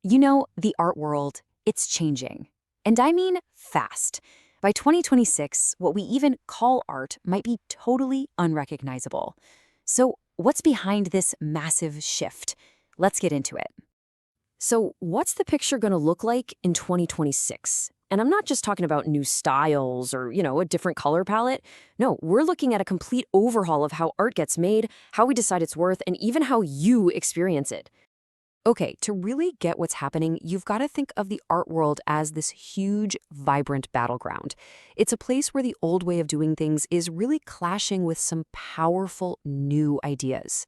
You know, the art world, it's changing. And I mean fast. By 2026, what we even call art might be totally unrecognizable. So, what's behind this massive shift? Let's get into it. So, what's the picture going to look like in 2026? And I'm not just talking about new styles or, a different color palette. No, we're looking at a complete overhaul of how art gets made, how we decide its worth, and even how you experience it. Okay, to really get what's happening, you've got to think of the art world as this huge, vibrant battleground. It's a place where the old way of doing things is really clashing with some powerful new ideas.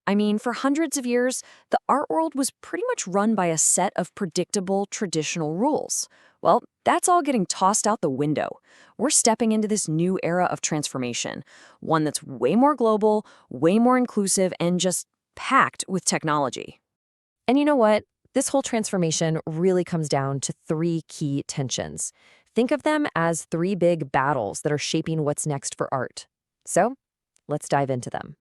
I mean, for hundreds of years, the art world was pretty much run by a set of predictable, traditional rules. Well, that's all getting tossed out the window. We're stepping into this new era of transformation, one that's way more global, way more inclusive, and just packed with technology. And you know what? This whole transformation really comes down to three key tensions. Think of them as three big battles that are shaping what's next for art. So, let's dive into them.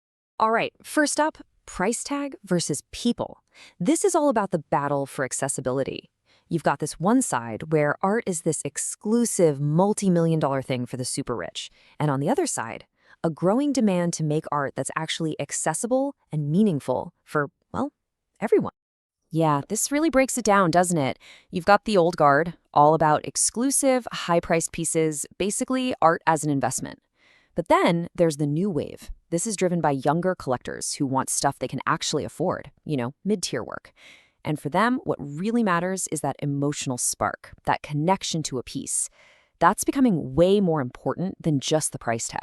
All right, first up, price tag versus people. This is all about the battle for accessibility. You've got this one side where art is this exclusive multi-million-dollar thing for the super rich. And on the other side, a growing demand to make art that's actually accessible and meaningful for, well, everyone. Yeah, this really breaks it down, doesn't it? You've got the old guard, all about exclusive, high-priced pieces, basically art as an investment. But then there's the new wave. This is driven by younger collectors who want stuff they can actually afford, mid-tier work. And for them, what really matters is that emotional spark, that connection to a piece. That's becoming way more important than just the price tag.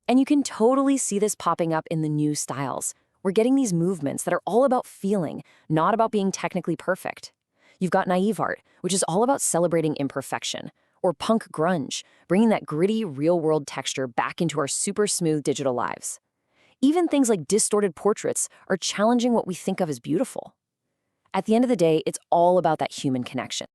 And you can totally see this popping up in the new styles. We're getting these movements that are all about feeling, not about being technically perfect. You've got naive art, which is all about celebrating imperfection, or punk grunge, bringing that gritty, real-world texture back into our super smooth digital lives. Even things like distorted portraits are challenging what we think of as beautiful. At the end of the day, it's all about that human connection.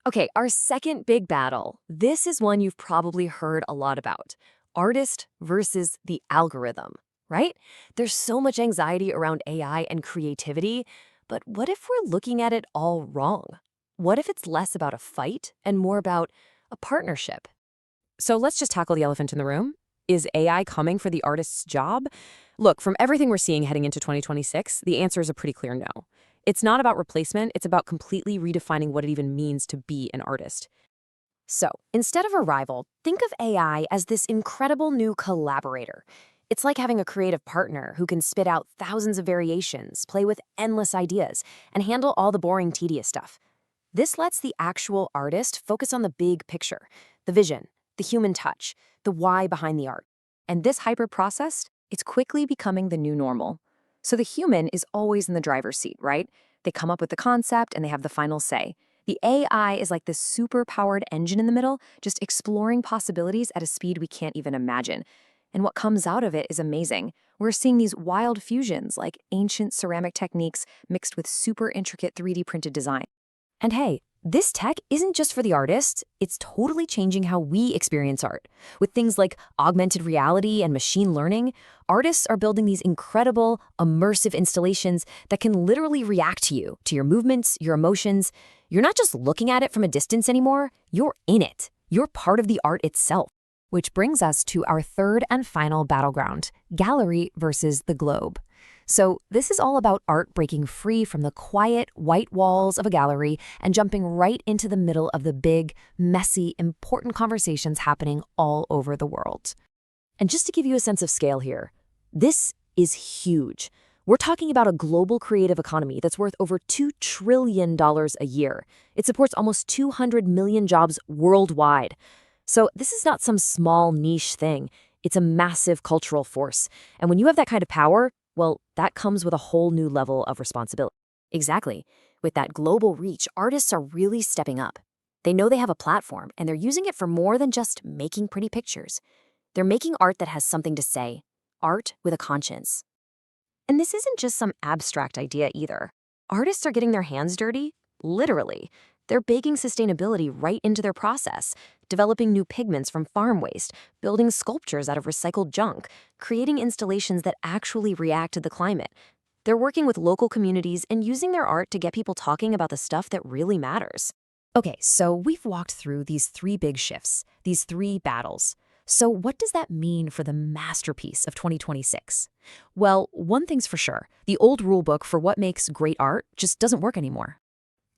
Okay, our second big battle. This is one you've probably heard a lot about. Artist versus the algorithm. Right? There's so much anxiety around AI and creativity, but what if we're looking at it all wrong? What if it's less about a fight and more about a partnership? So let's just tackle the elephant in the room. Is AI coming for the artist's job? Look, from everything we're seeing heading into 2026, the answer is a pretty clear no. It's not about replacement, it's about completely redefining what it even means to be an artist. So, instead of a rival, think of AI as this incredible new collaborator. It's like having a creative partner who can spit out thousands of variations, play with endless ideas, and handle all the boring, tedious stuff. This lets the actual artist focus on the big picture, the vision, the human touch, the why behind the art. And this hyper-processed, it's quickly becoming the new normal. So the human is always in the driver's seat, right? They come up with the concept and they have the final say. The AI is like this super-powered engine in the middle, just exploring possibilities at a speed we can't even imagine. And what comes out of it is amazing. We're seeing these wild fusions like ancient ceramic techniques mixed with super intricate 3D printed design. And hey, this tech isn't just for the artists, it's totally changing how we experience art. With things like augmented reality and machine learning, artists are building these incredible, immersive installations that can literally react to you, to your movements, your emotions. You're not just looking at it from a distance anymore, you're in it. You're part of the art itself. Which brings us to our third and final battleground, gallery versus the globe. So this is all about art breaking free from the quiet, white walls of a gallery and jumping right into the middle of the big, messy, important conversations happening all over the world. And just to give you a sense of scale here, this is huge. We're talking about a global creative economy that's worth over $2 trillion a year. It supports almost 200 million jobs worldwide. So this is not some small niche thing. It's a massive cultural force. And when you have that kind of power, well, that comes with a whole new level of responsibility. Exactly. With that global reach, artists are really stepping up. They know they have a platform, and they're using it for more than just making pretty pictures. They're making art that has something to say, art with a conscience. And this isn't just some abstract idea either. Artists are getting their hands dirty, literally. They're baking sustainability right into their process, developing new pigments from farm waste, building sculptures out of recycled junk, creating installations that actually react to the climate. They're working with local communities and using their art to get people talking about the stuff that really matters. Okay, so we've walked through these three big shifts, these three battles. So what does that mean for the masterpiece of 2026? Well, one thing's for sure. The old rulebook for what makes great art just doesn't work anymore.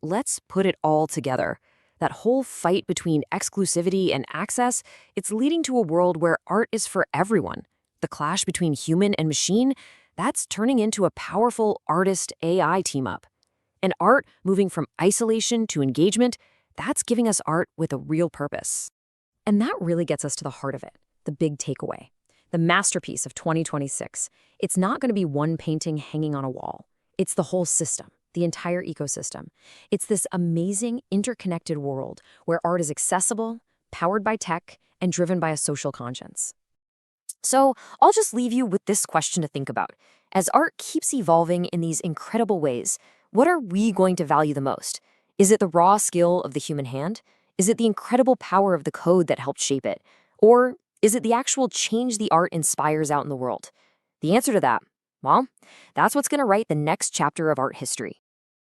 Let's put it all together. That whole fight between exclusivity and access, it's leading to a world where art is for everyone. The clash between human and machine, that's turning into a powerful artist-AI team-up. And art moving from isolation to engagement, that's giving us art with a real purpose. And that really gets us to the heart of it, the big takeaway. The masterpiece of 2026. It's not going to be one painting hanging on a wall. It's the whole system, the entire ecosystem. It's this amazing, interconnected world where art is accessible, powered by tech, and driven by a social conscience. So I'll just leave you with this question to think about. As art keeps evolving in these incredible ways, what are we going to value the most? Is it the raw skill of the human hand? Is it the incredible power of the code that helped shape it? Or is it the actual change the art inspires out in the world? The answer to that, well, that's what's going to write the next chapter of art history.